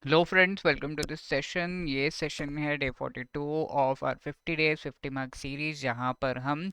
Hello friends, welcome to this session. ये session है day 42 of our 50 days 50 marks series, जहाँ पर हम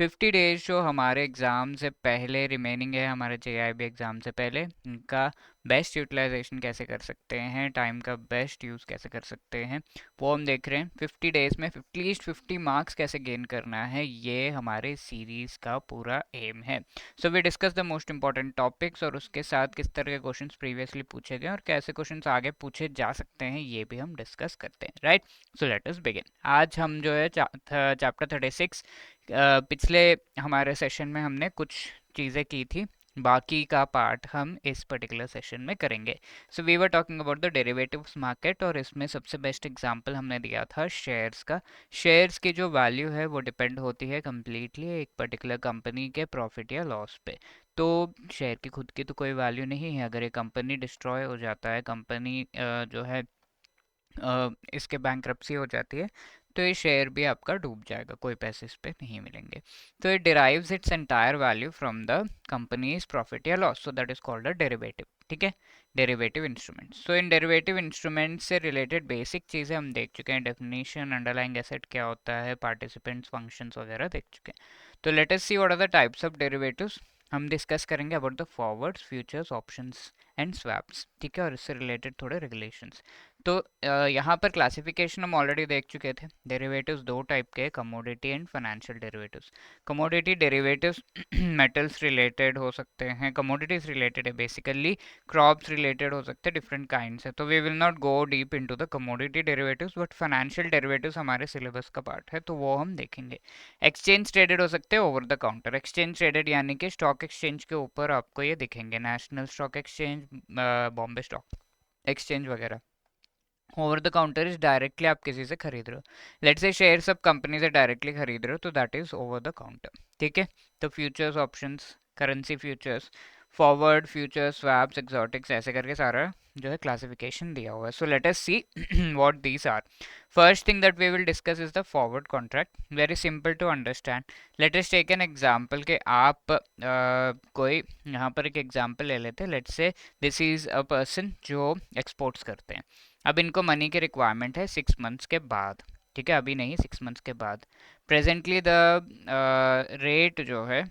50 डेज जो हमारे एग्ज़ाम से पहले रिमेनिंग है, हमारे जेआईबी एग्ज़ाम से पहले, उनका बेस्ट यूटिलाइजेशन कैसे कर सकते हैं, टाइम का बेस्ट यूज़ कैसे कर सकते हैं, वो हम देख रहे हैं। 50 डेज में एटलीस्ट 50 मार्क्स कैसे गेन करना है, ये हमारे सीरीज़ का पूरा एम है। So we discuss the most important topics और उसके साथ किस तरह के क्वेश्चंस प्रीवियसली पूछे गए और कैसे क्वेश्चंस आगे पूछे जा सकते हैं, ये भी हम डिस्कस करते हैं। राइट, सो लेट अस बिगिन। आज हम जो है चैप्टर 36, पिछले हमारे सेशन में हमने कुछ चीज़ें की थी, बाकी का पार्ट हम इस पर्टिकुलर सेशन में करेंगे। So we were talking about the derivatives market, और इसमें सबसे बेस्ट एग्जांपल हमने दिया था शेयर्स का। शेयर्स की जो वैल्यू है वो डिपेंड होती है कम्प्लीटली एक पर्टिकुलर कंपनी के प्रॉफिट या लॉस पे। तो शेयर की खुद की तो कोई वैल्यू नहीं है। अगर ये कंपनी डिस्ट्रॉय हो जाता है, कंपनी जो है इसके बैंक्रप्सी हो जाती है, तो ये शेयर भी आपका डूब जाएगा, कोई पैसे इस पे नहीं मिलेंगे। तो it derives its entire value from the company's profit या loss, so that is called a derivative। ठीक है, डेरिवेटिव इंस्ट्रूमेंट। सो इन डेरिवेटिव इंस्ट्रूमेंट से रिलेटेड बेसिक चीज़ें हम देख चुके हैं, डेफिनेशन, अंडरलाइंग एसेट क्या होता है, पार्टिसिपेंट्स, फंक्शंस वगैरह देख चुके हैं। तो let us see what are the types of derivatives. हम डिस्कस करेंगे about the forwards, futures, options and swaps. ठीक है, और इससे रिलेटेड थोड़े रेगुलेशंस। तो यहाँ पर क्लासिफिकेशन हम ऑलरेडी देख चुके थे। डेरिवेटिव्स दो टाइप के, commodity and financial derivatives. Commodity derivatives metals related हो सकते हैं, कमोडिटीज रिलेटेड है बेसिकली, क्रॉप्स रिलेटेड हो सकते हैं, डिफरेंट काइंड्स है। तो we will not go deep into the commodity derivatives, but financial derivatives हमारे सिलेबस का पार्ट है, तो वो हम देखेंगे। एक्सचेंज ट्रेडेड हो सकते हैं, over the counter. Exchange traded यानी कि स्टॉक एक्सचेंज के ऊपर आपको ये दिखेंगे, national stock exchange, Bombay stock exchange वगैरह। Over the counter is directly आप किसी से खरीद रहे हो, लेट्स से शेयर सब कंपनी से डायरेक्टली खरीद रहे हो, तो that is over the counter. ठीक है, तो futures, options, currency futures, forward, futures, swaps, exotics, ऐसे करके सारा जो है क्लासिफिकेशन दिया हुआ है। So let us see what these are. First thing that we will discuss is the forward contract. Very simple to understand. Let us take an example के आप कोई यहाँ पर एक एग्जांपल ले लेते हैं। Let's say this is a person जो एक्सपोर्ट्स करते हैं। अब इनको मनी की रिक्वायरमेंट है 6 मंथ्स के बाद। ठीक है, अभी नहीं, 6 मंथ्स के बाद। प्रेजेंटली द रेट जो है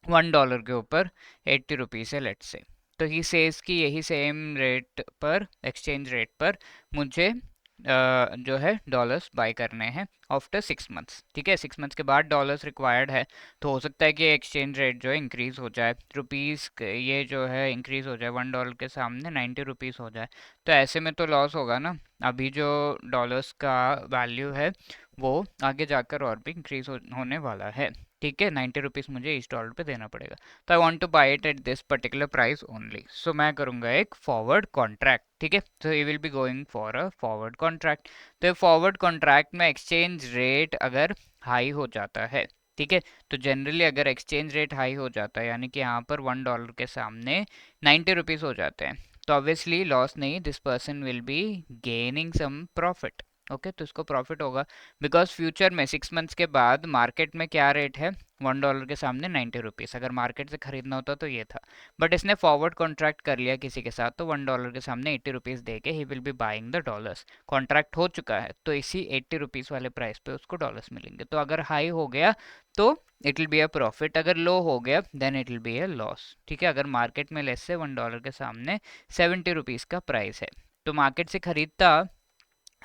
$1 के ऊपर 80 रुपीज़ है, लेट से। तो ही सेज कि यही सेम रेट पर, एक्सचेंज रेट पर मुझे जो है डॉलर्स बाय करने हैं आफ्टर 6 मंथ्स। ठीक है, 6 मंथ्स के बाद डॉलर्स रिक्वायर्ड है, तो हो सकता है कि एक्सचेंज रेट जो है इंक्रीज हो जाए, रुपीज़ ये जो है इंक्रीज हो जाए, $1 के सामने 90 रुपीज़ हो जाए। तो ऐसे में तो लॉस होगा ना। अभी जो डॉलर्स का वैल्यू है वो आगे जाकर और भी इंक्रीज होने वाला है। ठीक है, 90 रुपीज़ मुझे इस डॉलर पे देना पड़ेगा, तो I want to buy it at this particular price only. So मैं करूँगा एक फॉरवर्ड कॉन्ट्रैक्ट। ठीक है, so you will be going for a forward contract. तो फॉरवर्ड कॉन्ट्रैक्ट में एक्सचेंज रेट अगर हाई हो जाता है, ठीक है, तो जनरली अगर एक्सचेंज रेट हाई हो जाता है, यानी कि यहाँ पर $1 के सामने 90 रुपीज़ हो जाते हैं, तो ऑब्वियसली लॉस नहीं, this person will be gaining some profit. Okay, तो इसको प्रॉफिट होगा, बिकॉज फ्यूचर में 6 मंथ्स के बाद मार्केट में क्या रेट है, $1 के सामने 90 रुपीज़। अगर मार्केट से खरीदना होता तो ये था, बट इसने फॉरवर्ड कॉन्ट्रैक्ट कर लिया किसी के साथ, तो $1 के सामने 80 रुपीज़ दे के he will be buying the dollars. Contract हो चुका है, तो इसी 80 रुपीज़ वाले प्राइस पे उसको डॉलर्स मिलेंगे। तो अगर हाई हो गया तो it will be a profit, अगर लो हो गया then it will be a loss. ठीक है, अगर मार्केट में लेस से $1 के सामने 70 रुपीज़ का प्राइस है, तो मार्केट से खरीदता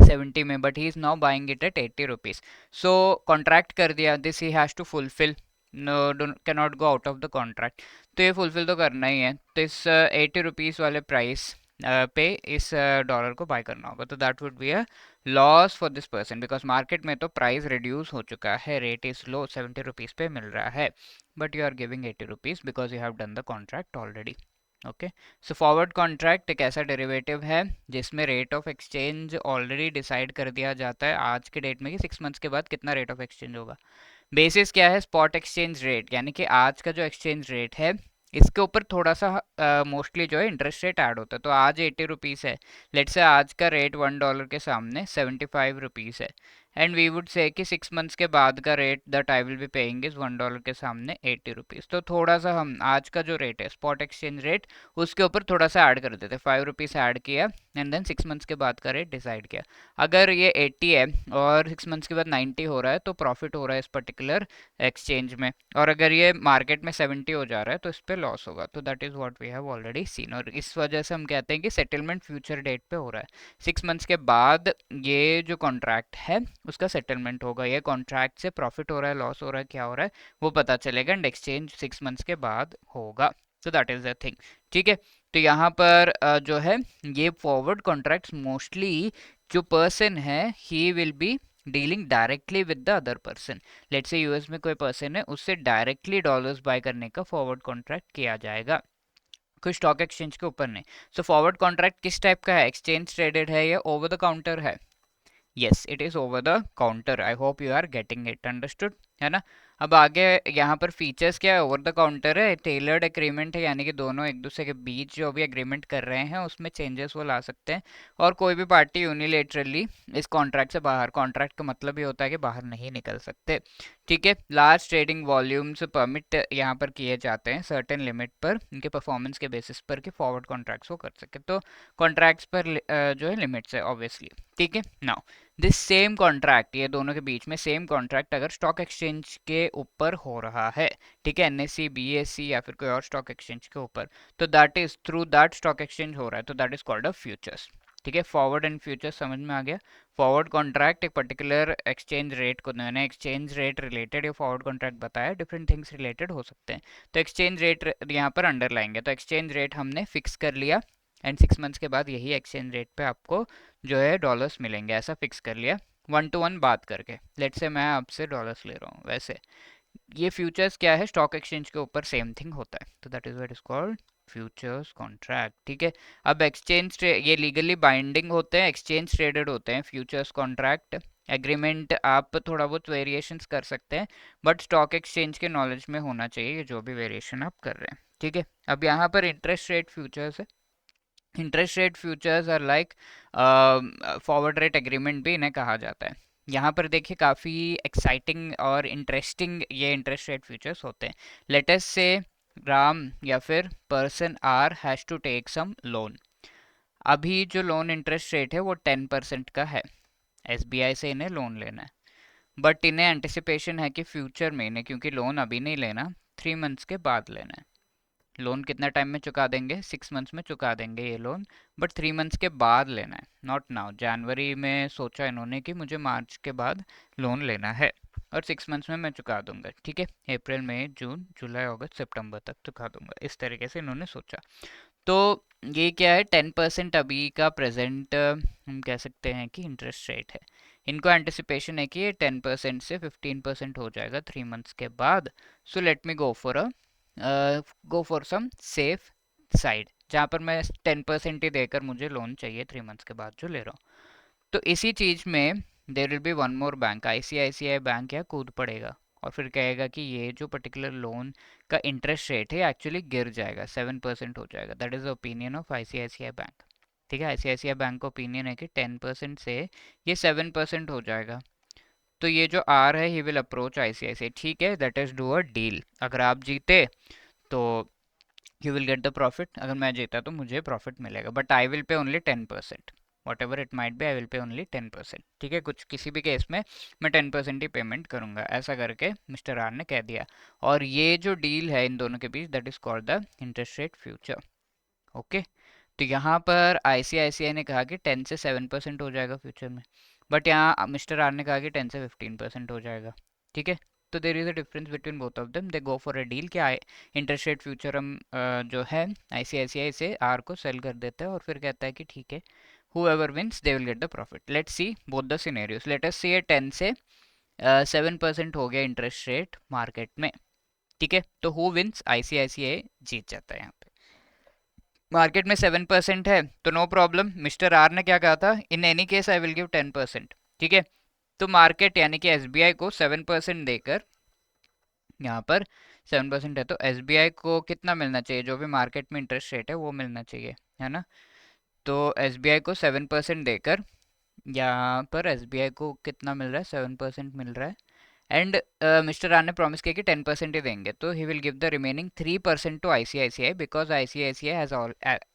70 में, but he is now buying it at 80 rupees. So contract कर दिया, this he has to fulfil, no, can not go out of the contract. तो ये फुलफिल तो करना ही है, तो इस 80 रुपीज़ वाले प्राइस पे इस डॉलर को बाय करना होगा, तो that would be a loss for this person, because market में तो प्राइस रिड्यूस हो चुका है, रेट इज लो, 70 रुपीज़ पे मिल रहा है, but you are giving 80 rupees because you have done the contract already. Okay, so forward contract एक ऐसा डेरिवेटिव है जिसमें rate of exchange already decide कर दिया जाता है आज के डेट में कि 6 मंथ्स के बाद कितना रेट ऑफ एक्सचेंज होगा। बेसिस क्या है, स्पॉट एक्सचेंज रेट, यानी कि आज का जो एक्सचेंज रेट है इसके ऊपर थोड़ा सा मोस्टली जो है इंटरेस्ट रेट ऐड होता है। तो आज 80 रुपीज़ है, लेट से आज का रेट $1 के सामने 75 रुपीज़ है, एंड वी वुड से कि 6 मंथ्स के बाद का rate that I will be paying is $1 के सामने 80 रुपीज़। तो थोड़ा सा हम आज का जो रेट है स्पॉट एक्सचेंज रेट, उसके ऊपर थोड़ा सा ऐड कर देते, 5 रुपीज़ ऐड किया, एंड देन 6 मंथ्स के बाद का रेट डिसाइड किया। अगर ये 80 है और 6 मंथ्स के बाद 90 हो रहा है तो प्रॉफिट हो रहा है इस पर्टिकुलर एक्सचेंज में, और अगर ये मार्केट में 70 हो जा रहा है तो इस पे लॉस होगा। तो that is what we have already seen, और इस वजह से हम कहते हैं कि सेटलमेंट फ्यूचर डेट पे हो रहा है। 6 मंथ्स के बाद ये जो कॉन्ट्रैक्ट है उसका सेटलमेंट होगा। ये कॉन्ट्रैक्ट से प्रॉफिट हो रहा है, लॉस हो रहा है, क्या हो रहा है वो पता चलेगा, एंड एक्सचेंज 6 मंथ्स के बाद होगा। तो दैट इज द थिंग। ठीक है, तो यहाँ पर जो है ये फॉरवर्ड कॉन्ट्रैक्ट्स मोस्टली जो पर्सन है he will be dealing directly with the other person. Let's say US में कोई पर्सन है, उससे डायरेक्टली डॉलर्स बाय करने का फॉरवर्ड कॉन्ट्रैक्ट किया जाएगा, कोई स्टॉक एक्सचेंज के ऊपर नहीं। सो फॉरवर्ड कॉन्ट्रैक्ट किस टाइप का है, एक्सचेंज ट्रेडेड है या ओवर द काउंटर है? Yes, it is over the counter. I hope you are getting it, understood है ना। अब आगे यहाँ पर फीचर्स क्या है, ओवर द काउंटर है, टेलर्ड एग्रीमेंट है, यानी कि दोनों एक दूसरे के बीच जो भी एग्रीमेंट कर रहे हैं उसमें चेंजेस वो ला सकते हैं, और कोई भी पार्टी यूनिलेटरली इस कॉन्ट्रैक्ट से बाहर, कॉन्ट्रैक्ट का मतलब ये होता है कि बाहर नहीं निकल सकते। ठीक है, लार्ज ट्रेडिंग वॉल्यूम्स परमिट यहाँ पर किए जाते हैं सर्टेन लिमिट पर, उनके परफॉर्मेंस के बेसिस पर कि फॉरवर्ड कॉन्ट्रैक्ट्स वो कर सके। तो कॉन्ट्रैक्ट्स पर जो है लिमिट्स है ऑब्वियसली। ठीक है, नाउ दिस सेम कॉन्ट्रैक्ट, ये दोनों के बीच में सेम कॉन्ट्रैक्ट अगर स्टॉक एक्सचेंज के ऊपर हो रहा है, ठीक है, एनएससी बीएससी या फिर कोई और स्टॉक एक्सचेंज के ऊपर, तो that is through that stock exchange हो रहा है, तो that is called a futures. ठीक है, फॉरवर्ड एंड फ्यूचर्स समझ में आ गया। फॉरवर्ड कॉन्ट्रैक्ट एक पर्टिकुलर एक्सचेंज रेट को, मैंने एक्सचेंज रेट रिलेटेड या फॉरवर्ड कॉन्ट्रैक्ट बताया, डिफरेंट थिंग्स रिलेटेड हो सकते हैं। तो एक्सचेंज रेट यहाँ पर अंडर लाएंगे, तो एक्सचेंज रेट हमने फिक्स कर लिया, एंड 6 मंथ्स के बाद यही एक्सचेंज रेट पे आपको जो है डॉलर्स मिलेंगे, ऐसा फिक्स कर लिया 1 to 1 बात करके। लेट से मैं आपसे डॉलर्स ले रहा हूँ, वैसे ये फ्यूचर्स क्या है, स्टॉक एक्सचेंज के ऊपर सेम थिंग होता है, तो that is what is called futures contract. ठीक है, अब एक्सचेंज ये लीगली बाइंडिंग होते हैं, एक्सचेंज ट्रेडेड होते हैं फ्यूचर्स कॉन्ट्रैक्ट। एग्रीमेंट आप थोड़ा बहुत वेरिएशंस कर सकते हैं, बट स्टॉक एक्सचेंज के नॉलेज में होना चाहिए जो भी वेरिएशन आप कर रहे हैं। ठीक है, अब यहाँ पर इंटरेस्ट रेट फ्यूचर्स है। Interest rate futures are like forward rate agreement भी इन्हें कहा जाता है। यहाँ पर देखिए काफ़ी एक्साइटिंग और इंटरेस्टिंग ये इंटरेस्ट रेट फ्यूचर्स होते हैं। लेटेस्ट से राम या फिर person R has to take some loan. अभी जो लोन इंटरेस्ट रेट है वो 10% का है, एसबीआई से इन्हें लोन लेना है, बट इन्हें एंटिसिपेशन है कि फ्यूचर में इन्हें, क्योंकि लोन अभी नहीं लेना, 3 मंथ्स के बाद लेना है। लोन कितना टाइम में चुका देंगे, 6 मंथ्स में चुका देंगे ये लोन, बट 3 मंथ्स के बाद लेना है, नॉट नाउ। जनवरी में सोचा इन्होंने कि मुझे मार्च के बाद लोन लेना है, और 6 मंथ्स में मैं चुका दूंगा। ठीक है, अप्रैल मई जून जुलाई अगस्त सितंबर तक चुका दूंगा, इस तरीके से इन्होंने सोचा। तो ये क्या है, 10% अभी का प्रेजेंट हम कह सकते हैं कि इंटरेस्ट रेट है। इनको एंटिसिपेशन है कि ये 10% से 15% हो जाएगा 3 मंथ्स के बाद। So let me go for some safe side, जहाँ पर मैं 10% ही देकर मुझे लोन चाहिए 3 मंथ्स के बाद जो ले रहा हूँ। तो इसी चीज़ में there will be one more bank, ICICI bank या कूद पड़ेगा और फिर कहेगा कि ये जो पर्टिकुलर लोन का इंटरेस्ट रेट है एक्चुअली गिर जाएगा, 7% हो जाएगा। That is the opinion of ICICI bank. ठीक है, आईसीआईसीआई बैंक का ओपिनियन है कि 10% से ये 7% हो जाएगा। तो ये जो आर है ही विल अप्रोच आईसीआईसीआई, ठीक है, that is do a deal. अगर आप जीते तो you will get the profit, अगर मैं जीता तो मुझे प्रॉफिट मिलेगा, but I will pay only 10%, what ever it might be, I will pay only 10%। ठीक है, कुछ किसी भी केस में मैं 10% ही पेमेंट करूंगा, ऐसा करके मिस्टर आर ने कह दिया। और ये जो डील है इन दोनों के बीच, that is called the interest rate future. Okay, तो यहाँ पर आईसीआईसीआई ने कहा कि 10 से 7% हो जाएगा फ्यूचर में, बट यहाँ मिस्टर आर ने कहा कि 10 से 15% हो जाएगा। ठीक है, तो there is a difference between both of them, they go for a deal. क्या इंटरेस्ट रेट फ्यूचर हम जो है आईसीआईसीआई से आर को सेल कर देता है, और फिर कहता है कि ठीक है, whoever wins they will get the profit। let's see both the scenarios। let us see 10 से 7% हो गया इंटरेस्ट रेट मार्केट में। ठीक है, तो हु विंस, आईसीआईसीआई जीत जाता है यहाँ पे। मार्केट में 7% है तो नो प्रॉब्लम, मिस्टर आर ने क्या कहा था, in any case I will give 10%। ठीक है, तो मार्केट यानी कि एसबीआई को 7% देकर, यहाँ पर 7% है तो एसबीआई को कितना मिलना चाहिए, जो भी मार्केट में इंटरेस्ट रेट है वो मिलना चाहिए, है ना। तो एसबीआई को 7% देकर, यहाँ पर एसबीआई को कितना मिल रहा है, 7% मिल रहा है, एंड मिस्टर आर ने प्रॉमिस किया कि 10% ही देंगे, तो he will give the remaining 3% to ICICI because ICICI has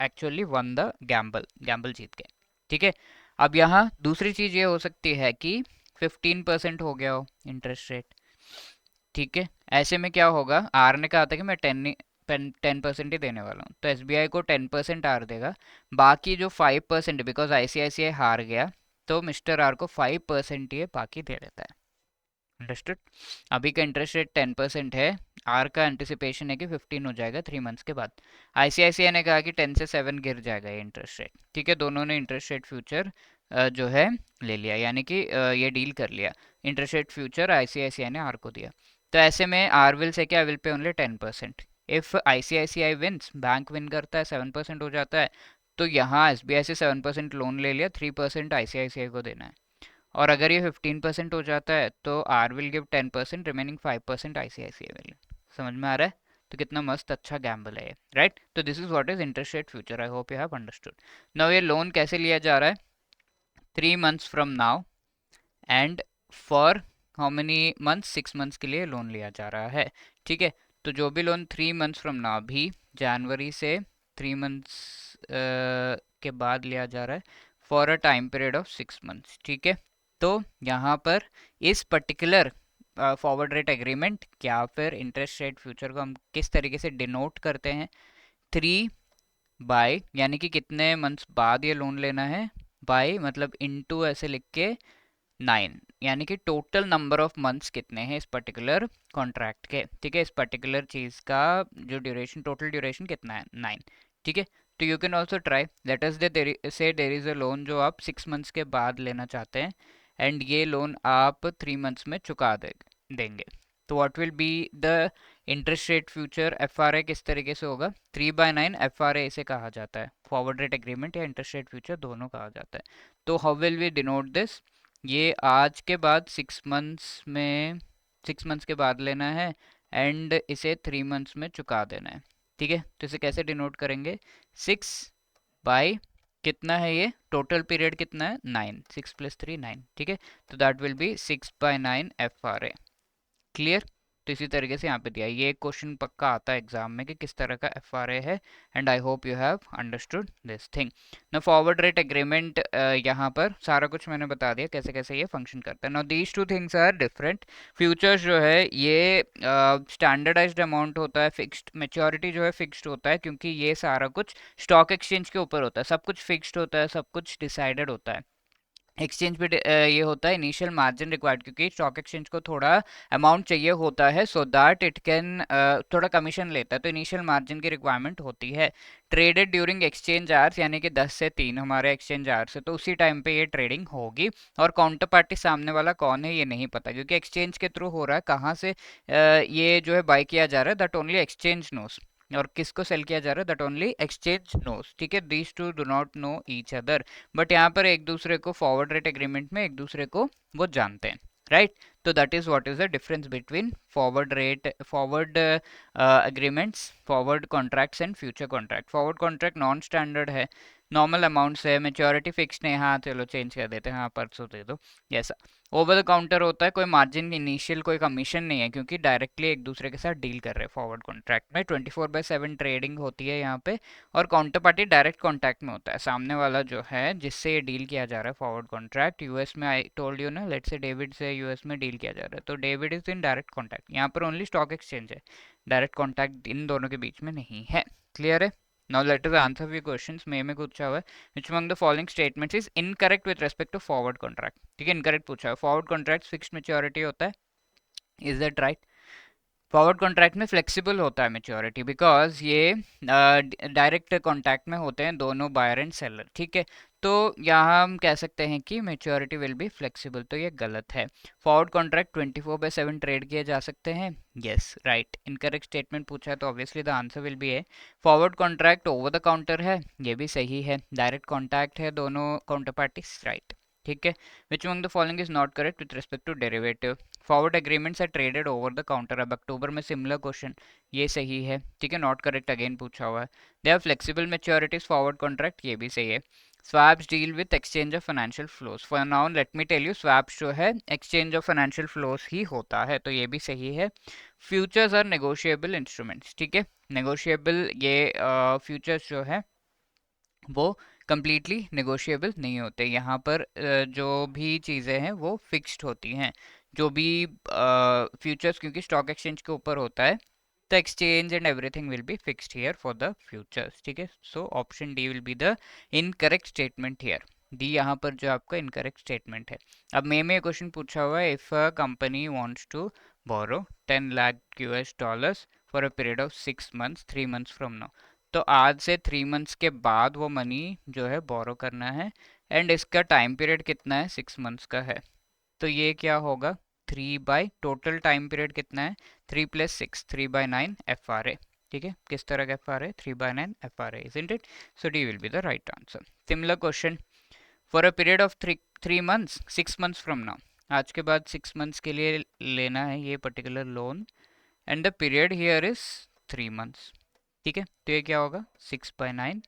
actually won the gamble, gamble जीत के। ठीक है, अब यहाँ दूसरी चीज ये हो सकती है कि 15% हो गया हो इंटरेस्ट रेट। ठीक है, ऐसे में क्या होगा, आर ने कहा था कि मैं 10% ही देने वाला हूँ, तो एसबीआई को 10% आर देगा, बाकी जो 5%, बिकॉज आईसीआईसीआई हार गया तो मिस्टर आर को 5% ये बाकी दे देता है। अंडरस्टूड। अभी का इंटरेस्ट रेट 10% है, आर का एंटिसिपेशन है कि 15 हो जाएगा 3 मंथ्स के बाद। आईसीआईसीआई ने कहा कि 10 से 7 गिर जाएगा ये इंटरेस्ट रेट। ठीक है, दोनों ने इंटरेस्ट रेट फ्यूचर जो है ले लिया, यानी कि ये डील कर लिया। इंटरेस्ट रेट फ्यूचर आईसीआईसीआई ने आर को दिया, तो ऐसे में आर विल से क्या, will pay only 10%। If ICICI wins, bank win करता है, 7% हो जाता है, तो यहाँ एसबीआई से 7% लोन ले लिया, 3% आईसीआईसीआई को देना है। और अगर ये 15% हो जाता है तो R will give 10%, remaining 5% ICICI will. समझ में आ रहा है? तो कितना मस्त अच्छा गैम्बल है ये, राइट? तो this is what is interest rate future. I hope you have understood. Now ये लोन कैसे लिया जा रहा है? 3 months from now and for how many months, 6 months के लिए लोन लिया जा रहा है। ठीक है, तो जो भी लोन 3 मंथ्स फ्रॉम नाउ, भी जनवरी से 3 मंथ्स के बाद लिया जा रहा है for a time period of 6 months. ठीक है, तो यहाँ पर इस पर्टिकुलर फॉरवर्ड रेट एग्रीमेंट या फिर इंटरेस्ट रेट फ्यूचर को हम किस तरीके से डिनोट करते हैं? 3 बाय, यानी कि कितने मंथ्स बाद ये लोन लेना है, बाय मतलब इनटू ऐसे लिख के 9, यानी कि टोटल नंबर ऑफ मंथ्स कितने हैं इस पर्टिकुलर कॉन्ट्रैक्ट के। ठीक है, इस पर्टिकुलर चीज का जो ड्यूरेशन, टोटल ड्यूरेशन कितना है, 9। ठीक है, तो you can also try, late us से देयर इज अ लोन जो आप 6 मंथ्स के बाद लेना चाहते हैं, एंड ये लोन आप 3 मंथ्स में चुका देंगे। तो what will be the interest rate future F R A किस तरीके से होगा? 3/9 एफ आर ए इसे कहा जाता है, फॉरवर्ड रेट एग्रीमेंट या इंटरेस्ट रेट फ्यूचर दोनों कहा जाता है। तो how will we denote this? ये आज के बाद 6 मंथ्स के बाद लेना है, एंड इसे 3 मंथ्स में चुका देना है। ठीक है, तो इसे कैसे डिनोट करेंगे? 6 बाय, कितना है ये, टोटल पीरियड कितना है, 9, 6 + 3 9। ठीक है, तो that will be 6/9 F R A. Clear? तो इसी तरीके से यहाँ पे दिया, ये क्वेश्चन पक्का आता है एग्जाम में कि किस तरह का एफ आर ए है, and I hope you have understood this thing. ना फॉरवर्ड रेट एग्रीमेंट, यहाँ पर सारा कुछ मैंने बता दिया कैसे कैसे ये फंक्शन करता है। Now these two things are different. Futures जो है ये स्टैंडर्डाइज्ड अमाउंट होता है, फिक्स्ड मैच्योरिटी जो है फिक्स्ड होता है, क्योंकि ये सारा कुछ स्टॉक एक्सचेंज के ऊपर होता है, सब कुछ फिक्स्ड होता है, सब कुछ डिसाइडेड होता है। एक्सचेंज पे ये होता है इनिशियल मार्जिन रिक्वायर्ड, क्योंकि स्टॉक एक्सचेंज को थोड़ा अमाउंट चाहिए होता है, सो दैट इट कैन थोड़ा कमीशन लेता है, तो इनिशियल मार्जिन की रिक्वायरमेंट होती है। ट्रेडेड ड्यूरिंग एक्सचेंज आवर्स, यानी कि 10 से 3 हमारे एक्सचेंज आवर्स है, तो उसी टाइम पे ये ट्रेडिंग होगी। और काउंटर पार्टी सामने वाला कौन है ये नहीं पता, क्योंकि एक्सचेंज के थ्रू हो रहा है, कहाँ से ये जो है बाय किया जा रहा है, दैट ओनली एक्सचेंज नोस। और किसको सेल किया जा रहा है, दैट ओनली एक्सचेंज नोस। ठीक है, these two do not know each other, but यहाँ पर एक दूसरे को फॉरवर्ड रेट एग्रीमेंट में एक दूसरे को वो जानते हैं, राइट? तो that is what is the difference between forward agreements, forward contracts and future contract. Forward contract non standard है, नॉर्मल अमाउंट्स है, मेच्योरिटी फिक्स नहीं, हाँ चलो चेंज कर देते हैं, हाँ परसों दे दो, ऐसा। ओवर द काउंटर होता है, कोई मार्जिन इनिशियल कोई कमीशन नहीं है, क्योंकि डायरेक्टली एक दूसरे के साथ डील कर रहे हैं। फॉरवर्ड कॉन्ट्रैक्ट में 24/7 ट्रेडिंग होती है यहाँ पे, और काउंटर पार्टी डायरेक्ट कॉन्टैक्ट में होता है, सामने वाला जो है जिससे ये डील किया जा रहा है फॉरवर्ड कॉन्ट्रैक्ट। यूएस में, आई टोल्ड यू ना, लेट्स से डेविड से यूएस में डील किया जा रहा है, तो David is in direct contact, यहाँ पर ओनली स्टॉक एक्सचेंज है, डायरेक्ट कॉन्टैक्ट इन दोनों के बीच में नहीं है। क्लियर है? Now let us answer few questions. में पूछा हुआ है, which among the following statements is incorrect with respect to forward contract? ठीक है, इनकरेक्ट पूछा है। फॉरवर्ड कॉन्ट्रैक्ट फिक्स्ड मैच्योरिटी होता है, is that right? Forward contract में फ्लेक्सिबल होता है मेच्योरिटी, बिकॉज ये डायरेक्ट कॉन्टैक्ट में होते हैं दोनों बायर एंड सेलर। ठीक है, तो यहाँ हम कह सकते हैं कि मेच्योरिटी विल बी फ्लेक्सिबल, तो ये गलत है। फॉरवर्ड कॉन्ट्रैक्ट 24/7 ट्रेड किए जा सकते हैं, यस राइट। इनकरेक्ट स्टेटमेंट पूछा है, तो obviously the answer will be A. Forward contract over the counter है, ये भी सही है। डायरेक्ट कॉन्टैक्ट है दोनों काउंटर पार्टीज, राइट। ठीक है, which among the following is not correct with respect to derivative? Forward agreements are traded over the counter. अब अक्टूबर में सिमिलर क्वेश्चन, ये सही है। ठीक है, नॉट करेक्ट अगेन पूछा हुआ है। They are flexible maturities forward contract, ये भी सही है। Swaps deal with exchange of financial flows. For now let me tell you, swaps जो है एक्सचेंज ऑफ फाइनेंशियल फ्लोज ही होता है, तो ये भी सही है। फ्यूचर्स आर नेगोशिएबल इंस्ट्रूमेंट्स, ठीक है। नेगोशिएबल, ये फ्यूचर्स जो है वो कम्प्लीटली नेगोशिएबल नहीं होते। यहाँ पर जो भी चीज़ें हैं वो फिक्स्ड होती हैं। जो भी फ्यूचर्स, क्योंकि स्टॉक एक्सचेंज के ऊपर होता है, the exchange and everything will be fixed here for the futures, ठीक है। So option D will be the incorrect statement here. D यहाँ पर जो आपका इनकरेक्ट स्टेटमेंट है। अब में ये क्वेश्चन पूछा हुआ है, if a company wants to borrow 10 lakh US dollars for a period of 6 months 3 months from now, तो आज से 3 मंथ्स के बाद वो मनी जो है बोरो करना है, एंड इसका टाइम पीरियड कितना है, 6 मंथ्स का है। तो ये क्या होगा, 3/, टोटल टाइम पीरियड कितना है, 3 + 6, 3/9 FRA, ठीक है। किस तरह का FRA, 3/9 FRA, isn't it? So D will be the right answer. Similar question, for a period of 3 months 6 months from now, आज के बाद 6 मंथ्स के लिए लेना है ये particular loan, and the period here is 3 months, ठीक है। तो ये क्या होगा, 6/9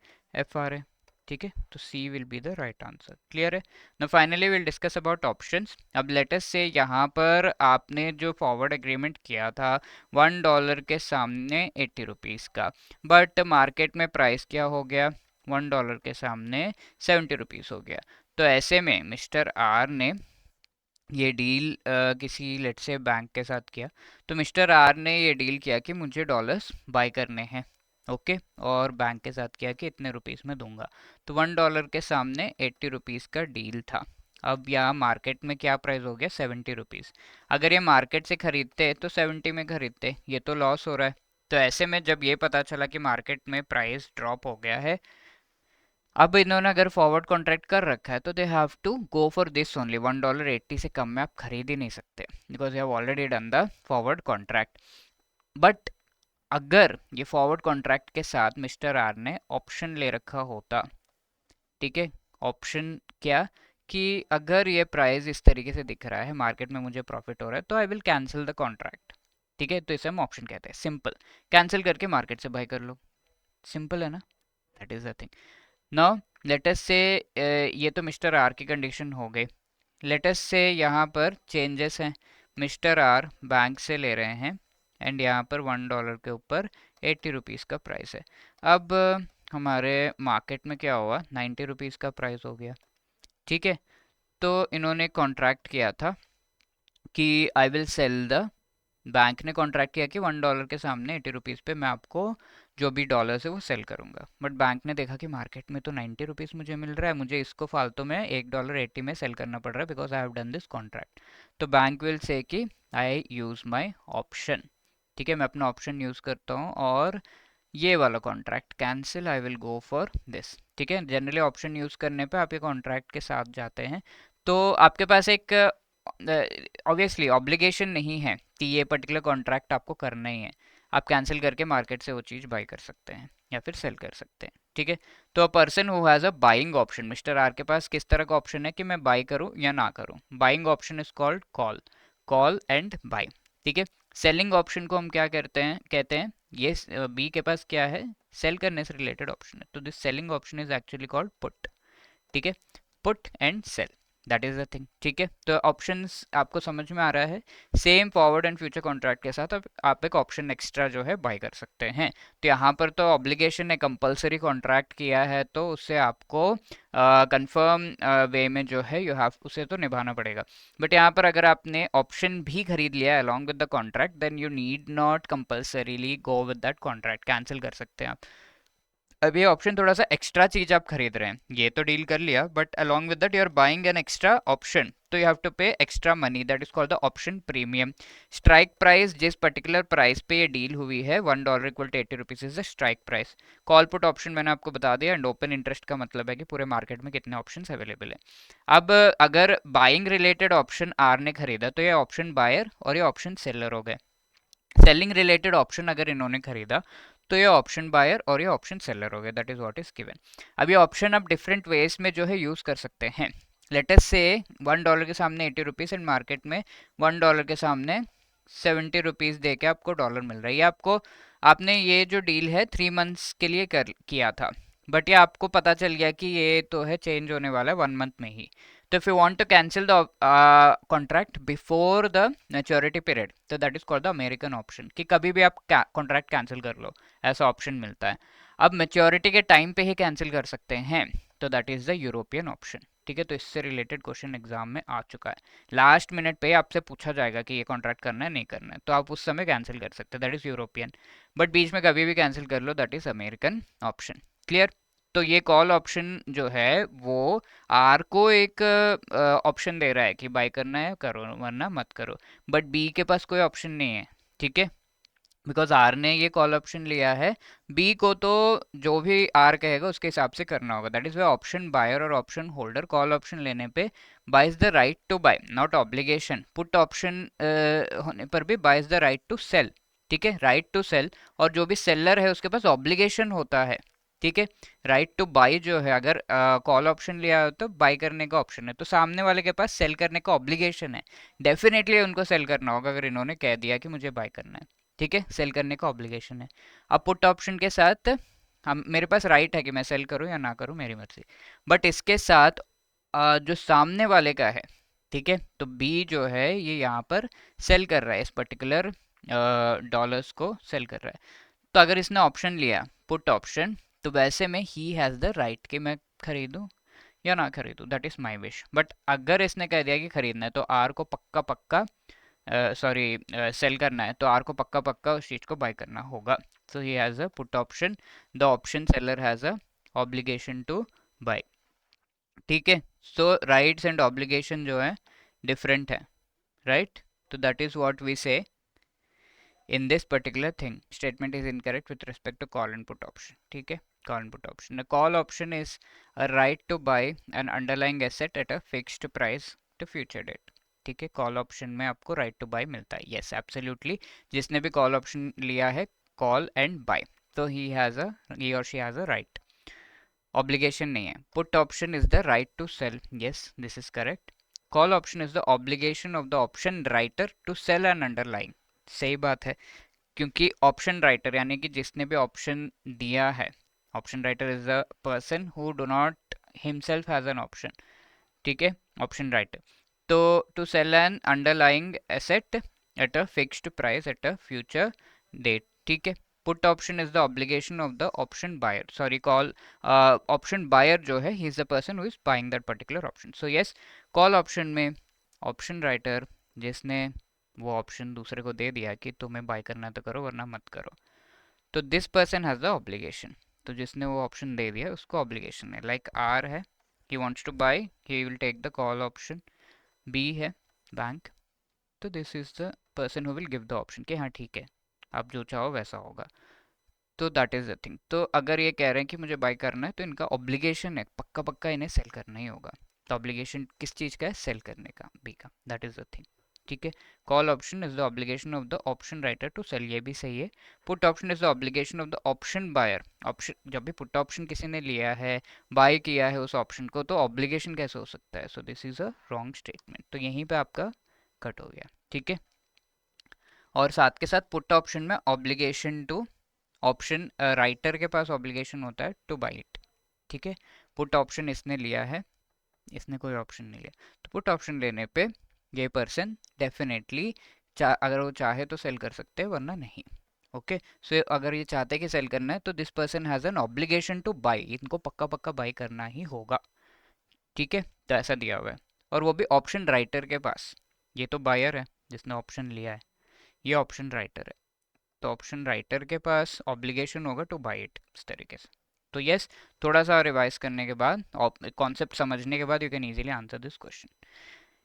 FRA, ठीक है। तो C will be the right answer. Clear है ना। Finally will discuss about options. अब लेटेस्ट से यहाँ पर आपने जो फॉरवर्ड एग्रीमेंट किया था $1 के सामने 80 रुपीज़ का, बट मार्केट में प्राइस क्या हो गया, $1 के सामने 70 रुपीज़ हो गया। तो ऐसे में मिस्टर आर ने ये डील किसी लेट से बैंक के साथ किया। तो मिस्टर आर ने ये डील किया कि मुझे डॉलर्स बाय करने हैं, ओके, और बैंक के साथ किया कि इतने रुपीस में दूंगा। तो $1 के सामने 80 रुपीस का डील था। अब यहाँ मार्केट में क्या प्राइस हो गया, 70 रुपीस। अगर ये मार्केट से खरीदते तो 70 में खरीदते, ये तो लॉस हो रहा है। तो ऐसे में जब ये पता चला कि मार्केट में प्राइस ड्रॉप हो गया है, अब इन्होंने अगर फॉरवर्ड कॉन्ट्रैक्ट कर रखा है, तो they have to go for this only. $1.80 से कम में आप खरीद ही नहीं सकते, because you have already done the forward contract. But अगर ये फॉरवर्ड कॉन्ट्रैक्ट के साथ मिस्टर आर ने ऑप्शन ले रखा होता, ठीक है, ऑप्शन क्या, कि अगर ये प्राइस इस तरीके से दिख रहा है, मार्केट में मुझे प्रॉफिट हो रहा है, तो I will cancel the contract, ठीक है। तो इसे हम ऑप्शन कहते हैं, सिंपल। कैंसिल करके मार्केट से बाय कर लो, सिंपल है ना, that is the thing. Now let us से ये तो मिस्टर आर की कंडीशन हो गई। लेट अस से यहाँ पर चेंजेस हैं, मिस्टर आर बैंक से ले रहे हैं, एंड यहाँ पर $1 के ऊपर 80 रुपीज़ का प्राइस है। अब हमारे मार्केट में क्या हुआ, 90 रुपीज़ का प्राइस हो गया, ठीक है। तो इन्होंने कॉन्ट्रैक्ट किया था कि I will sell the, bank ने कॉन्ट्रैक्ट किया कि $1 के सामने 80 रुपीज़ पे मैं आपको जो भी डॉलर्स है वो सेल करूंगा। बट बैंक ने देखा कि मार्केट में तो 90 रुपीज़ मुझे मिल रहा है, मुझे इसको फालतू में $1.80 में सेल करना पड़ रहा है, because I have done this contract. तो बैंक विल से कि आई यूज़ माई ऑप्शन, ठीक है, मैं अपना ऑप्शन यूज़ करता हूँ, और ये वाला contract cancel, I will go for this, ठीक है। जनरली ऑप्शन यूज़ करने पे आप ये कॉन्ट्रैक्ट के साथ जाते हैं, तो आपके पास एक ऑब्वियसली ऑब्लिगेशन नहीं है कि ये पर्टिकुलर कॉन्ट्रैक्ट आपको करना ही है। आप कैंसिल करके मार्केट से वो चीज़ बाई कर सकते हैं या फिर सेल कर सकते हैं, ठीक है। तो a person who has a buying option, mister R के पास किस तरह का ऑप्शन है कि मैं बाई करूं या ना करूं। Buying option is called call, call and by, ठीक है। सेलिंग ऑप्शन को हम क्या करते हैं, कहते हैं, ये बी के पास क्या है, सेल करने से रिलेटेड ऑप्शन है, तो this selling option is actually called put, ठीक है। Put and sell, that is the thing, ठीक है। तो ऑप्शंस आपको समझ में आ रहा है। Same forward and future contract के साथ अब आप एक ऑप्शन एक्स्ट्रा जो है बाय कर सकते हैं। तो यहाँ पर तो ऑब्लिगेशन है, कंपलसरी कॉन्ट्रैक्ट किया है, तो उससे आपको कंफर्म वे में जो है यू हैव, उसे तो निभाना पड़ेगा। बट यहाँ पर अगर आपने ऑप्शन भी खरीद लिया along with the contract, then you need not compulsorily go with that contract, cancel कर सकते हैं आप। अब ये ऑप्शन थोड़ा सा एक्स्ट्रा चीज आप खरीद रहे हैं, ये तो डील कर लिया, but along with that you are buying an extra option, तो you have to pay extra money, that is called the option premium. Strike price, जिस पर्टिकुलर प्राइस पे ये डील हुई है, $1 equal to 80 rupees is the strike price. Call put option मैंने आपको बता दिया, एंड ओपन इंटरेस्ट का मतलब है कि पूरे मार्केट में कितने ऑप्शन अवेलेबल है। अब अगर बाइंग रिलेटेड ऑप्शन आर ने खरीदा, तो ये ऑप्शन बायर और ये ऑप्शन सेलर हो गए। सेलिंग रिलेटेड ऑप्शन अगर इन्होंने खरीदा, तो ये ऑप्शन बायर और ये ऑप्शन सेलर हो गया, that is what is given. अब ये ऑप्शन आप डिफरेंट वेज में जो है यूज कर सकते हैं। लेट अस से $1 के सामने 80 रुपीज, एंड मार्केट में $1 के सामने 70 रुपीज दे के आपको डॉलर मिल रहा है। ये आपको, आपने ये जो डील है 3 मंथ्स के लिए कर किया था, बट ये आपको पता चल गया कि ये तो है चेंज होने वाला है 1 मंथ में ही। तो if you want to cancel the contract before the maturity period, तो that is called the American option, कि कभी भी आप कॉन्ट्रैक्ट कैंसिल कर लो, ऐसा ऑप्शन मिलता है। अब मैच्योरिटी के टाइम पे ही कैंसिल कर सकते हैं, तो that is the European option. ठीक है, तो इससे रिलेटेड क्वेश्चन एग्जाम में आ चुका है। लास्ट मिनट पे आपसे पूछा जाएगा कि ये कॉन्ट्रैक्ट करना है नहीं करना है, तो आप उस समय कैंसिल कर सकते हैं, दैट इज यूरोपियन। बट बीच में कभी भी कैंसिल कर लो, that is American option. Clear? तो ये कॉल ऑप्शन जो है वो आर को एक ऑप्शन दे रहा है कि बाय करना है करो वरना मत करो, बट बी के पास कोई ऑप्शन नहीं है। ठीक है, बिकॉज आर ने ये कॉल ऑप्शन लिया है, बी को तो जो भी आर कहेगा उसके हिसाब से करना होगा। That is way option buyer और ऑप्शन होल्डर कॉल ऑप्शन लेने पे buys the right to buy, not obligation. Put option होने पर भी buys the right to sell. ठीक है, राइट टू सेल, और जो भी सेलर है उसके पास ऑब्लिगेशन होता है। ठीक है, राइट टू बाई जो है, अगर कॉल ऑप्शन लिया हो तो बाई करने का ऑप्शन है, तो सामने वाले के पास सेल करने का ऑब्लिगेशन है। डेफिनेटली उनको सेल करना होगा अगर इन्होंने कह दिया कि मुझे बाय करना है। ठीक है, सेल करने का ऑब्लिगेशन है। अब पुट ऑप्शन के साथ हम, मेरे पास राइट है कि मैं सेल करूं या ना करूं, मेरी मर्जी। बट इसके साथ जो सामने वाले का है, ठीक है, तो बी जो है ये यहाँ पर सेल कर रहा है, इस पर्टिकुलर डॉलर्स को सेल कर रहा है। तो अगर इसने ऑप्शन लिया पुट ऑप्शन, तो वैसे में ही हैज़ द राइट कि मैं खरीदूं या ना खरीदूं, that is my wish. But अगर इसने कह दिया कि खरीदना है, तो आर को पक्का पक्का सॉरी सेल करना है, तो आर को पक्का पक्का उस चीज़ को बाय करना होगा। So he has a put option, the option seller has an obligation to buy. ठीक है, सो राइट्स एंड ऑब्लिगेशन जो है डिफरेंट है, राइट? तो दैट इज व्हाट वी से in this particular thing. Statement is incorrect with respect to call and put option. ठीक है, call and put option. A call option is a right to buy an underlying asset at a fixed price to future date. ठीक है, call option में आपको right to bye मिलता है। Yes, absolutely, जिसने भी कॉल ऑप्शन लिया है कॉल एंड बाय, तो ही और she has a right, obligation नहीं है। Put option is the right to sell, yes this is correct. Call option is the obligation of the option writer to sell an underlying, सही बात है, क्योंकि option writer यानी कि जिसने भी ऑप्शन दिया है, option writer is a person who do not himself has an option. ठीक है, ऑप्शन राइटर, तो to sell an underlying asset at a fixed price at a future date. ठीक है, put option is the obligation of the option buyer, sorry call option buyer जो है he is the person who is buying that particular option. So yes, call option में option writer जिसने वो option दूसरे को दे दिया कि तुम्हें बाय करना है तो करो वरना मत करो, तो this person has the obligation. तो जिसने वो ऑप्शन दे दिया उसको ऑब्लिगेशन है। लाइक आर है, he wants to buy, he will take the call option. B है बैंक, तो this is the person who will give the option कि हाँ ठीक है, आप जो चाहो वैसा होगा। तो दैट इज द थिंग। तो अगर ये कह रहे हैं कि मुझे बाय करना है, तो इनका ऑब्लिगेशन है, पक्का पक्का इन्हें सेल करना ही होगा। तो ऑब्लिगेशन किस चीज़ का है? सेल करने का, बी का, दैट इज द थिंग। ठीक है, call option is the obligation of the option writer to sell, ये भी सही है। Put option is the obligation of the option buyer, option जब भी पुट ऑप्शन किसी ने लिया है, बाय किया है उस ऑप्शन को, तो ऑब्लिगेशन कैसे हो सकता है? So this is a wrong statement, तो यहीं पे आपका कट हो गया। ठीक है, और साथ के साथ पुट ऑप्शन में ऑब्लिगेशन टू ऑप्शन राइटर के पास ऑब्लिगेशन होता है टू बाई इट। ठीक है, पुट ऑप्शन इसने लिया है, इसने कोई ऑप्शन नहीं लिया, तो पुट ऑप्शन लेने पे ये पर्सन डेफिनेटली अगर वो चाहे तो सेल कर सकते हैं वरना नहीं। ओके, सो अगर ये चाहते हैं कि सेल करना है, तो this person has an obligation two by, इनको पक्का पक्का बाई करना ही होगा। ठीक है, तो ऐसा दिया हुआ है, और वो भी ऑप्शन राइटर के पास। ये तो बायर है जिसने ऑप्शन लिया है, ये ऑप्शन राइटर है, तो ऑप्शन राइटर के पास ऑब्लिगेशन होगा टू बाई इट, इस तरीके से। तो यस, थोड़ा सा रिवाइज करने के बाद, कॉन्सेप्ट समझने के बाद, you can easily answer this question.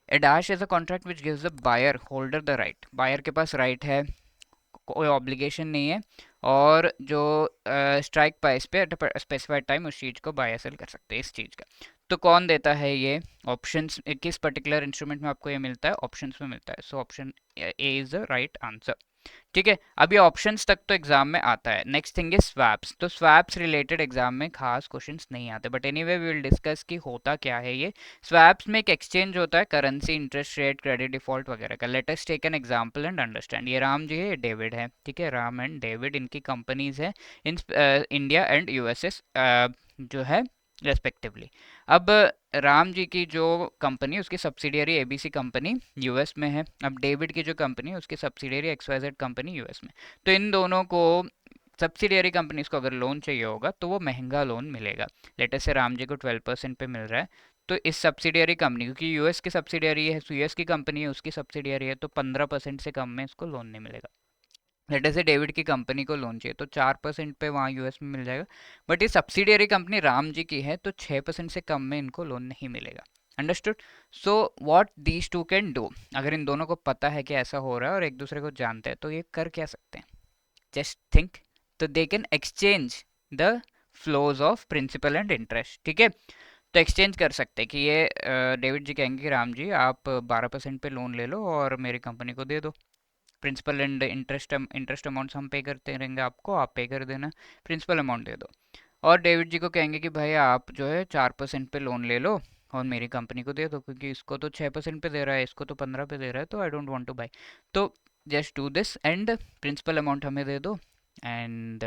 A dash is a contract which gives the buyer holder the right, buyer के पास राइट है, कोई ऑब्लिगेशन नहीं है, और जो स्ट्राइक प्राइस पे एट स्पेसिफाइड टाइम उस चीज़ को बाय या सेल कर सकते हैं, इस चीज़ का। तो कौन देता है ये ऑप्शंस, किस पर्टिकुलर इंस्ट्रूमेंट में आपको ये मिलता है? ऑप्शंस में मिलता है। So option A is the right answer. ठीक है, अब ये ऑप्शंस तक तो एग्जाम में आता है। Next thing is swaps. तो स्वैप्स रिलेटेड एग्जाम में खास क्वेश्चंस नहीं आते, but anyway we will discuss कि होता क्या है ये। स्वैप्स में एक एक्सचेंज होता है currency, interest rate, credit default वगैरह का। Let us take an example and understand. ये राम जी है, ये डेविड है, ठीक है, राम एंड डेविड, इनकी कंपनीज है इन इंडिया एंड यूएसए जो है रेस्पेक्टिवली। अब राम जी की जो कंपनी, उसकी सब्सिडियरी एबीसी कंपनी यूएस में है। अब डेविड की जो कंपनी है, उसकी सब्सिडियरी एक्सवाइजेड कंपनी यूएस में। तो इन दोनों को, सब्सिडियरी कंपनीज को अगर लोन चाहिए होगा तो वो महंगा लोन मिलेगा। लेटेस्ट से राम जी को 12% पे मिल रहा है, तो इस सब्सिडियरी कंपनी, क्योंकि यूएस की सब्सिडियरी है, यूएस की कंपनी है, उसकी सब्सिडियरी है, तो 15% से कम में इसको लोन नहीं मिलेगा। लेटर से डेविड की कंपनी को लोन चाहिए तो 4% पे वहाँ यूएस में मिल जाएगा, बट ये सब्सिडियरी कंपनी राम जी की है तो 6% से कम में इनको लोन नहीं मिलेगा। Understood? So what these two can do, अगर इन दोनों को पता है कि ऐसा हो रहा है और एक दूसरे को जानते हैं, तो ये कर क्या सकते हैं? Just think. तो they can exchange the flows of principal and interest. ठीक है, तो एक्सचेंज कर सकते हैं कि ये डेविड जी कहेंगे कि राम जी आप 12% पे लोन ले लो और मेरी कंपनी को दे दो। प्रिंसिपल एंड इंटरेस्ट अमाउंट्स हम पे करते रहेंगे आपको, आप पे कर देना, प्रिंसिपल अमाउंट दे दो। और डेविड जी को कहेंगे कि भाई आप जो है 4% पे लोन ले लो और मेरी कंपनी को दे दो, क्योंकि इसको तो 6% पे दे रहा है, इसको तो 15 पे दे रहा है, तो I don't want to buy. तो just do this and principal amount हमें दे दो एंड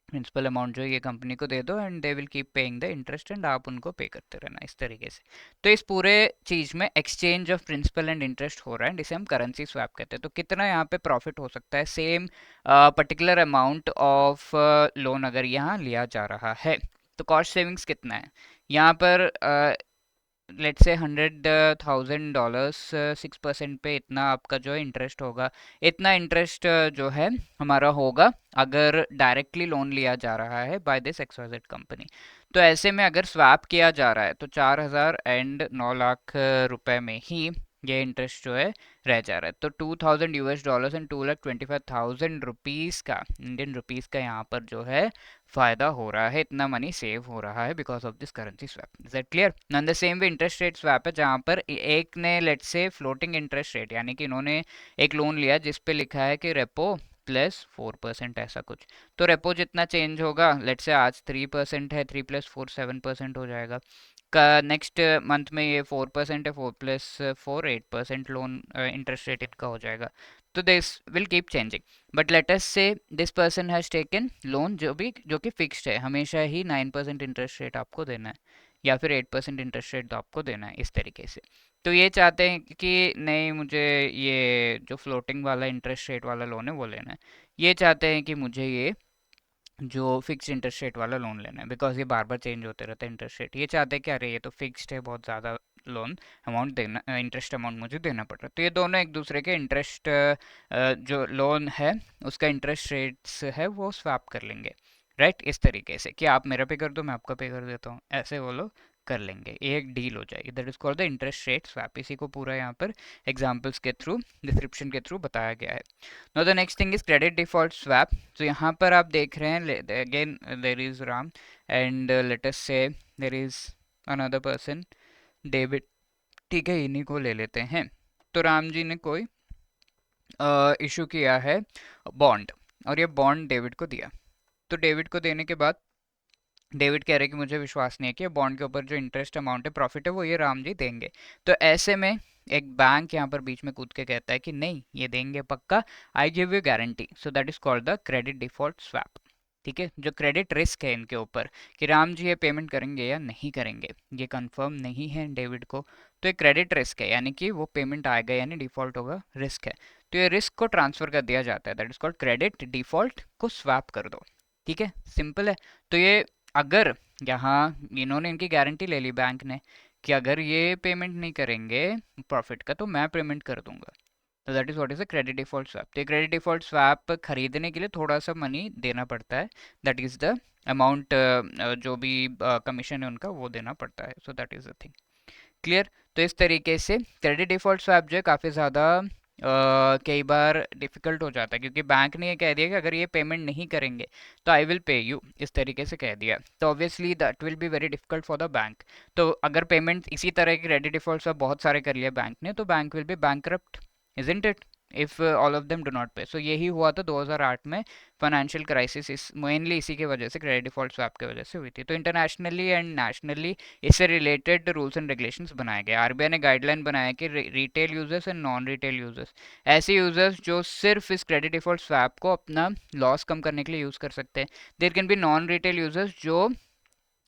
प्रिंसिपल अमाउंट जो है ये कंपनी को दे दो and they will keep paying the interest and आप उनको पे करते रहना, इस तरीके से। तो इस पूरे चीज़ में exchange of principal and interest हो रहा है, जिसे हम करेंसी स्वैप कहते हैं। तो कितना यहाँ पे प्रॉफिट हो सकता है, same particular amount of loan अगर यहाँ लिया जा रहा है, तो कॉस्ट सेविंग्स कितना है यहाँ पर? लेट से $100,000, 6% पे इतना आपका जो है इंटरेस्ट होगा। इतना इंटरेस्ट जो है हमारा होगा अगर डायरेक्टली लोन लिया जा रहा है बाय दिस एक्सवाइजेड कंपनी। तो ऐसे में अगर स्वैप किया जा रहा है तो 4,000 एंड 9 लाख रुपए में ही ये इंटरेस्ट जो है रह जा रहा है। तो $2,000 एंड 2,25,000 का, इंडियन रुपीस का यहाँ पर जो है फायदा हो रहा है, इतना मनी सेव हो रहा है because of this currency swap. Is that clear? And the same way interest rate swap है, जहाँ पर एक ने let's say floating interest rate, यानी कि इन्होंने एक लोन लिया जिस पे लिखा है कि रेपो प्लस 4% ऐसा कुछ। तो रेपो जितना चेंज होगा, लेट्स से आज 3% है, 3 प्लस 4 7% हो जाएगा। का नेक्स्ट मंथ में ये 4% है, 4 प्लस 4 8% लोन इंटरेस्ट रेट इनका हो जाएगा। तो this will keep changing, but let us say this person has taken loan जो कि फिक्स्ड है, हमेशा ही 9% इंटरेस्ट रेट आपको देना है या फिर 8% इंटरेस्ट रेट आपको देना है, इस तरीके से। तो ये चाहते हैं कि नहीं, मुझे ये जो फ्लोटिंग वाला इंटरेस्ट रेट वाला लोन है वो लेना है। ये चाहते हैं कि मुझे ये जो फिक्स इंटरेस्ट रेट वाला लोन लेना है, बिकॉज ये बार बार चेंज होते रहते हैं इंटरेस्ट रेट। ये चाहते हैं कि अरे ये तो फिक्स्ड है, बहुत ज़्यादा लोन अमाउंट देना, इंटरेस्ट अमाउंट मुझे देना पड़ रहा है। तो ये दोनों एक दूसरे के इंटरेस्ट, जो लोन है उसका इंटरेस्ट रेट्स है वो स्वैप कर लेंगे, राइट? इस तरीके से कि आप मेरा पे कर दो, मैं आपका पे कर देता हूँ, ऐसे वो लोग कर लेंगे, ये एक डील हो जाएगी। That is called the interest rate swap. इसी को पूरा यहाँ पर एग्जाम्पल्स के थ्रू, डिस्क्रिप्शन के थ्रू बताया गया है। Now the next thing is credit default swap. तो यहाँ पर आप देख रहे हैं, again there is Ram and let us say there is another person David. ठीक है, इन्हीं को ले लेते हैं। तो राम जी ने कोई इशू किया है बॉन्ड, और ये बॉन्ड डेविड को दिया। तो डेविड को देने के बाद डेविड कह रहे कि मुझे विश्वास नहीं है कि बॉन्ड के ऊपर जो इंटरेस्ट अमाउंट है, प्रॉफिट है, वो ये राम जी देंगे। तो ऐसे में एक बैंक यहाँ पर बीच में कूद के कहता है कि नहीं, ये देंगे पक्का, I give you guarantee. So that is called the credit default swap. ठीक है, जो क्रेडिट रिस्क है इनके ऊपर कि राम जी ये पेमेंट करेंगे या नहीं करेंगे, ये कंफर्म नहीं है डेविड को। तो ये क्रेडिट रिस्क है, यानी कि वो पेमेंट आएगा यानी डिफॉल्ट होगा, रिस्क है। तो ये रिस्क को ट्रांसफर कर दिया जाता है, that is called credit default को स्वैप कर दो। ठीक है, सिंपल है। तो ये अगर यहाँ इन्होंने इनकी गारंटी ले ली बैंक ने कि अगर ये पेमेंट नहीं करेंगे प्रॉफिट का तो मैं पेमेंट कर दूंगा, तो that is what is a credit default swap. तो क्रेडिट डिफॉल्ट स्वैप खरीदने के लिए थोड़ा सा मनी देना पड़ता है, दैट इज द अमाउंट, जो भी कमीशन है उनका वो देना पड़ता है। So that is the thing, clear? तो इस तरीके से क्रेडिट डिफॉल्ट स्वैप जो है काफ़ी ज़्यादा कई बार डिफिकल्ट हो जाता है, क्योंकि बैंक ने ये कह दिया कि अगर ये पेमेंट नहीं करेंगे तो आई विल पे यू, इस तरीके से कह दिया। तो obviously that will be very difficult for the bank. तो अगर पेमेंट इसी तरह के क्रेडिट डिफॉल्ट स्वैप बहुत सारे कर लिया बैंक ने, तो bank will be bankrupt, isn't it? If all of them do not पे। सो यही हुआ था 2008 में, फाइनेंशियल क्राइसिस इस मेनली इसी की वजह से, क्रेडिट डिफॉल्ट स्वैप की वजह से हुई थी। तो इंटरनेशनली एंड नेशनली इससे रिलेटेड रूल्स एंड रेगुलेशंस बनाए गए। आरबीआई ने गाइडलाइन बनाया कि retail users and non retail users, ऐसे यूजर्स जो सिर्फ इस क्रेडिट डिफॉल्ट स्वैप को अपना लॉस कम करने के लिए यूज कर सकते हैं। There can be non retail users जो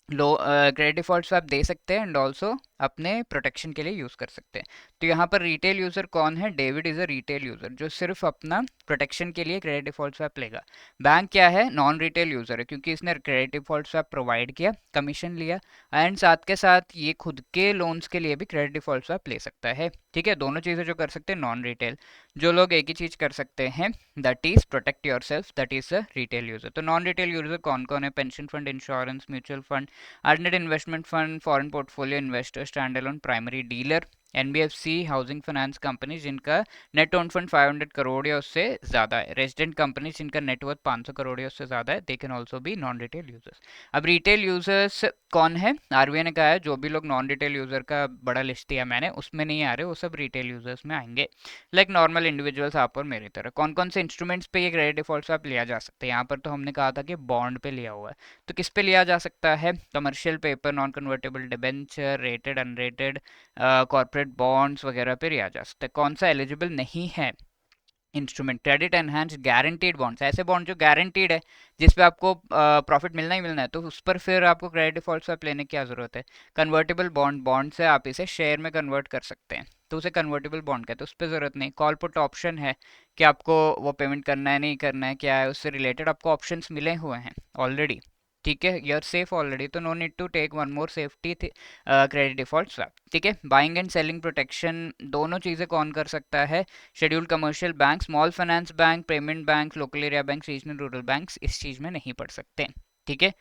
लो क्रेडिट डिफॉल्ट स्वैप दे सकते हैं एंड ऑल्सो अपने प्रोटेक्शन के लिए यूज़ कर सकते हैं। तो यहाँ पर रिटेल यूज़र कौन है? David is a retail user जो सिर्फ अपना प्रोटेक्शन के लिए क्रेडिट डिफॉल्ट स्वैप लेगा। बैंक क्या है? नॉन रिटेल यूज़र है, क्योंकि इसने क्रेडिट डिफॉल्ट स्वैप प्रोवाइड किया, कमीशन लिया, एंड साथ के साथ ये खुद के लोन्स के लिए भी क्रेडिट डिफॉल्ट स्वैप ले सकता है। ठीक है, दोनों चीज़ें जो कर सकते हैं नॉन रिटेल, जो लोग एक ही चीज़ कर सकते हैं that is protect your self, that is a retail user. तो नॉन रिटेल यूज़र कौन कौन है? Pension fund, insurance, mutual fund, alternate investment fund, foreign portfolio investor, stand alone primary dealer, NBFC, housing finance company जिनका net own fund 500 crore या उससे ज़्यादा है, resident company जिनका नेटवर्थ 500 करोड़ या उससे ज़्यादा है, they can also be non retail users. अब रिटेल यूजर्स कौन है? आरबीआई ने कहा है जो भी लोग नॉन रिटेल यूजर का बड़ा लिस्ट दिया मैंने, उसमें नहीं आ रहे, वो सब रिटेल यूजर्स में आएंगे, लाइक नॉर्मल इंडिविजुअल्स, आप और मेरी तरह। कौन कौन से इंस्ट्रूमेंट्स पे ये क्रेडिट डिफॉल्ट स्वैप लिया जा सकता है? यहाँ पर तो हमने कहा था कि बॉन्ड पे लिया हुआ है, तो किस पे लिया जा सकता है? Commercial paper, non convertible debenture, rated unrated corporate bonds वगैरह पे लिया जा सकता है। कौन सा एलिजिबल नहीं है instrument? Credit enhance guaranteed bonds, ऐसे बॉन्ड जो गारंटीड है, जिसपे आपको प्रॉफिट मिलना ही मिलना है, तो उस पर फिर आपको क्रेडिट डिफॉल्ट स्वैप लेने की क्या जरूरत है? कन्वर्टेबल बॉन्ड, बॉन्ड से आप इसे शेयर में कन्वर्ट कर सकते हैं, तो उसे कन्वर्टेबल बॉन्ड कहते हैं, उस पर जरूरत नहीं। कॉल पुट ऑप्शन है कि आपको वो पेमेंट करना है नहीं करना है, क्या है उससे रिलेटेड आपको ऑप्शंस मिले हुए हैं ऑलरेडी। ठीक है, यू आर सेफ ऑलरेडी, तो no need to take one more safety credit default swap. ठीक है, बाइंग एंड सेलिंग प्रोटेक्शन, दोनों चीज़ें कौन कर सकता है? Scheduled commercial bank, small finance bank, payment bank, local area bank, regional rural banks इस चीज़ में नहीं पड़ सकते। ठीक है,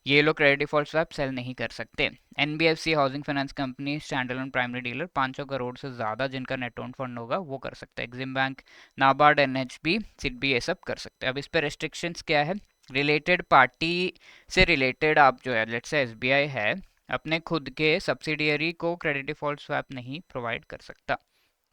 ये लोग क्रेडिट डिफॉल्ट स्वैप सेल नहीं कर सकते। NBFC, housing finance company, standalone primary dealer, 500 crore से ज़्यादा जिनका नेट ओन फंड होगा वो कर सकते हैं। EXIM bank, NABARD, NHB, SIDBI, ये सब कर सकते हैं। अब इस पर रेस्ट्रिक्शंस क्या है? रिलेटेड पार्टी से रिलेटेड आप जो है, लेट्स से एसबीआई है, अपने खुद के सब्सिडियरी को क्रेडिट डिफॉल्ट स्वैप नहीं प्रोवाइड कर सकता।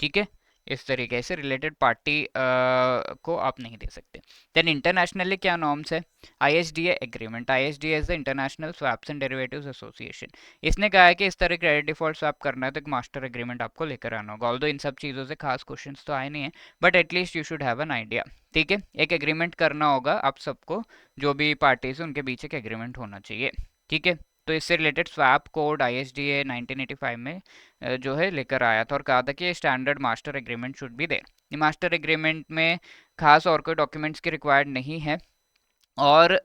ठीक है, इस तरीके से रिलेटेड पार्टी को आप नहीं दे सकते। देन इंटरनेशनली क्या नॉर्म्स है? ISDA agreement, ISDA is the international swaps and derivatives association. इसने कहा है कि इस तरह क्रेडिट डिफॉल्ट स्वैप करना है तो एक मास्टर एग्रीमेंट आपको लेकर आना होगा। ऑल्दो इन सब चीज़ों से खास क्वेश्चंस तो आए नहीं है, but at least you should have an idea. ठीक है, एक एग्रीमेंट करना होगा आप सबको, जो भी पार्टीज है उनके बीच एक एग्रीमेंट होना चाहिए। ठीक है, तो इससे रिलेटेड स्वैप कोड आईएसडीए 1985 में जो है लेकर आया था और कहा था कि standard master agreement should be there. Master agreement में खास और कोई डॉक्यूमेंट्स की रिक्वायर्ड नहीं है, और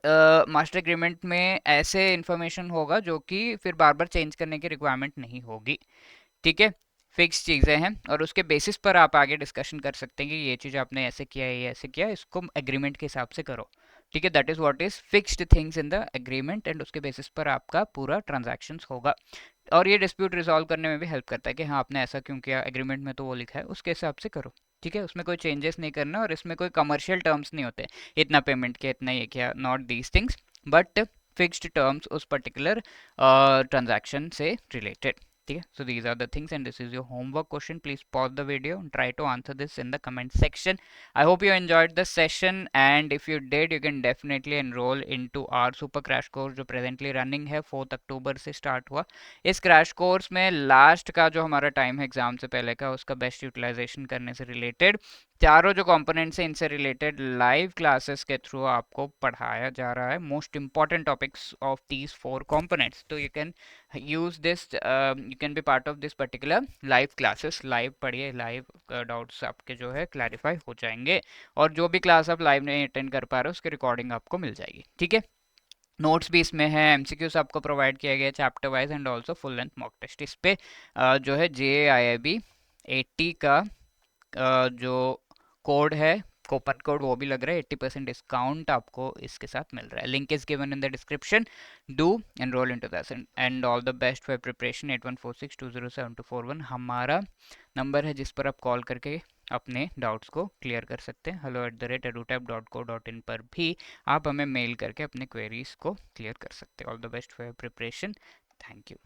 मास्टर एग्रीमेंट में ऐसे इन्फॉर्मेशन होगा जो कि फिर बार बार चेंज करने की रिक्वायरमेंट नहीं होगी। ठीक है, फिक्स चीज़ें हैं और उसके बेसिस पर आप आगे डिस्कशन कर सकते हैं कि ये चीज़ आपने ऐसे किया है, ये ऐसे किया, इसको एग्रीमेंट के हिसाब से करो। ठीक है, that is what is fixed things in the agreement, and उसके बेसिस पर आपका पूरा ट्रांजैक्शंस होगा। और ये डिस्प्यूट रिजॉल्व करने में भी हेल्प करता है कि हाँ आपने ऐसा क्यों किया, एग्रीमेंट में तो वो लिखा है उसके हिसाब से करो। ठीक है, उसमें कोई चेंजेस नहीं करना, और इसमें कोई कमर्शियल टर्म्स नहीं होते, इतना पेमेंट किया, इतना ये किया, not these things, but fixed terms उस पर्टिकुलर ट्रांजैक्शन से रिलेटेड। ठीक है, so these are the things and this is your homework question. Please pause the video and try to answer this in the comment section. I hope you enjoyed the session, and if you did you can definitely enroll into our super crash course जो presently running है, 4 अक्टूबर से start हुआ। इस crash course में last का जो हमारा time है एग्जाम से पहले का, उसका बेस्ट यूटिलाइजेशन करने से रिलेटेड चारों जो कंपोनेंट्स हैं इनसे रिलेटेड लाइव क्लासेस के थ्रू आपको पढ़ाया जा रहा है most important topics of these 4 components. तो you can use this, you can be part of this particular live classes. Live पढ़िए, लाइव डाउट्स आपके जो है क्लैरिफाई हो जाएंगे, और जो भी क्लास आप लाइव नहीं अटेंड कर पा रहे हो उसकी रिकॉर्डिंग आपको मिल जाएगी। ठीक है, नोट्स भी इसमें है, एमसीक्यूज आपको प्रोवाइड किया गया chapter wise, and also full length mock test. इस पे जो है JIIB 80 का जो कोड है, कूपन कोड, वो भी लग रहा है, 80% डिस्काउंट आपको इसके साथ मिल रहा है। Link is given in the description, do enrol into that, and all the best for preparation. 8146207241 हमारा नंबर है जिस पर आप कॉल करके अपने डाउट्स को क्लियर कर सकते हैं। hello@edutap.co.in पर भी आप हमें मेल करके अपने क्वेरीज को क्लियर कर सकते हैं। All the best for preparation, thank you.